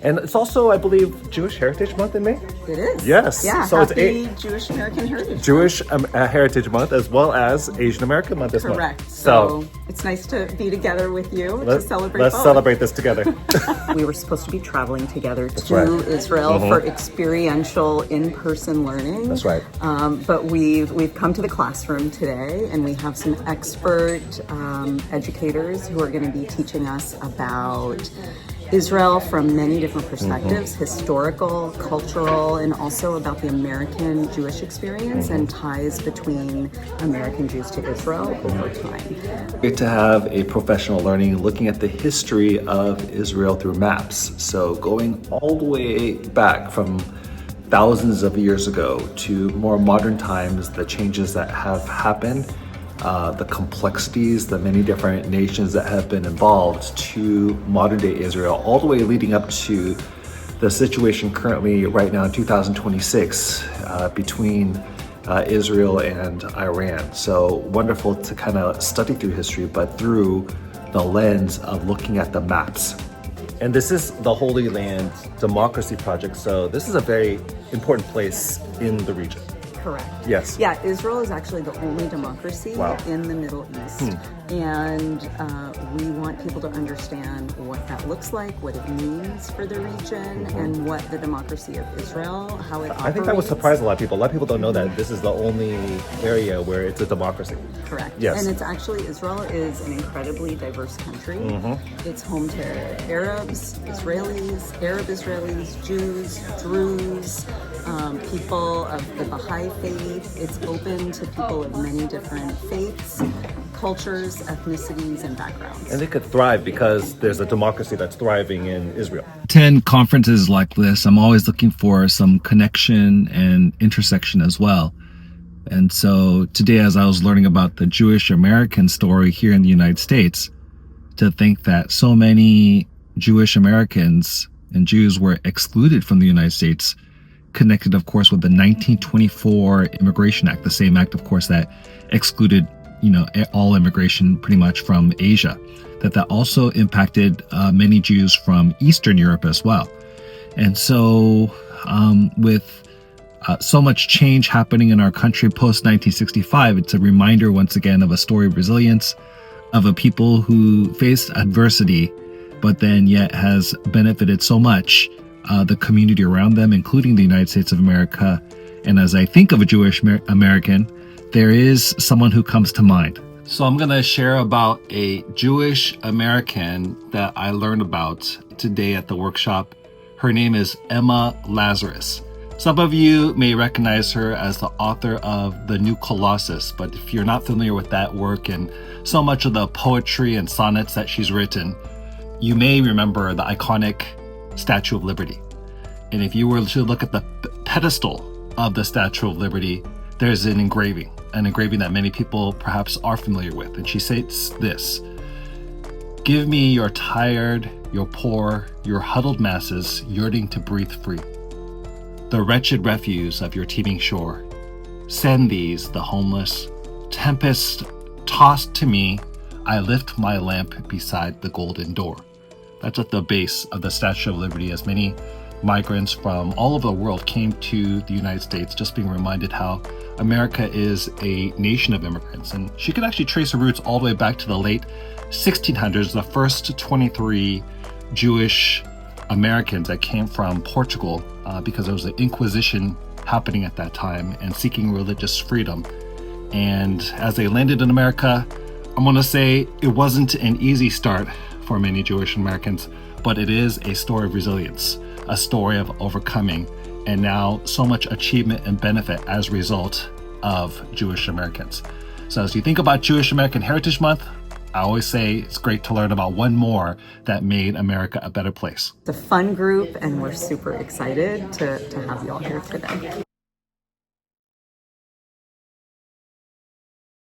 And it's also, I believe, Jewish Heritage Month in May? It is. Yes. Yeah, So happy Jewish American Heritage Jewish Heritage Month, as well as Asian American Month this month. Correct. So it's nice to be together with you to celebrate Let's both. celebrate this together. We were supposed to be traveling together to right. Israel for experiential in-person learning. That's right. But we've come to the classroom today, and we have some expert educators who are going to be teaching us about Israel from many different perspectives, historical, cultural, and also about the American Jewish experience and ties between American Jews to Israel over time. Great to have a professional learning looking at the history of Israel through maps. So going all the way back from thousands of years ago to more modern times, the changes that have happened, the complexities, the many different nations that have been involved to modern day Israel, all the way leading up to the situation currently right now in 2026 between Israel and Iran. So wonderful to kind of study through history, but through the lens of looking at the maps. And this is the Holy Land Democracy Project. So this is a very important place in the region. Correct. Yes. Yeah, Israel is actually the only democracy in the Middle East. And we want people to understand what that looks like, what it means for the region, and what the democracy of Israel, how it operates. I think that would surprise a lot of people. A lot of people don't know that this is the only area where it's a democracy. Correct. Yes. And it's actually, Israel is an incredibly diverse country. It's home to Arabs, Israelis, Arab Israelis, Jews, Druze, people of the Baha'i faith. It's open to people of many different faiths, cultures, ethnicities, and backgrounds. And they could thrive because there's a democracy that's thriving in Israel. Attend conferences like this, I'm always looking for some connection and intersection as well. And so today, as I was learning about the Jewish American story here in the United States, to think that so many Jewish Americans and Jews were excluded from the United States, connected, of course, with the 1924 Immigration Act, the same act, of course, that excluded, all immigration pretty much from Asia, that also impacted many Jews from Eastern Europe as well. And so with so much change happening in our country post-1965, it's a reminder once again of a story of resilience, of a people who faced adversity, but then yet has benefited so much the community around them, including the United States of America. And as I think of a Jewish American, there is someone who comes to mind. So I'm going to share about a Jewish American that I learned about today at the workshop. Her name is Emma Lazarus. Some of you may recognize her as the author of The New Colossus, but if you're not familiar with that work and so much of the poetry and sonnets that she's written, you may remember the iconic Statue of Liberty. And if you were to look at the pedestal of the Statue of Liberty, there's an engraving that many people perhaps are familiar with. And she states this: "Give me your tired, your poor, your huddled masses yearning to breathe free, the wretched refuse of your teeming shore. Send these, the homeless, tempest tossed to me. I lift my lamp beside the golden door." That's at the base of the Statue of Liberty, as many migrants from all over the world came to the United States, just being reminded how America is a nation of immigrants. And she could actually trace her roots all the way back to the late 1600s, the first 23 Jewish Americans that came from Portugal, because there was an Inquisition happening at that time and seeking religious freedom. And as they landed in America, I'm going to say it wasn't an easy start for many Jewish Americans, but it is a story of resilience, a story of overcoming, and now so much achievement and benefit as a result of Jewish Americans. So as you think about Jewish American Heritage Month, I always say it's great to learn about one more that made America a better place. It's a fun group, and we're super excited to have you all here today.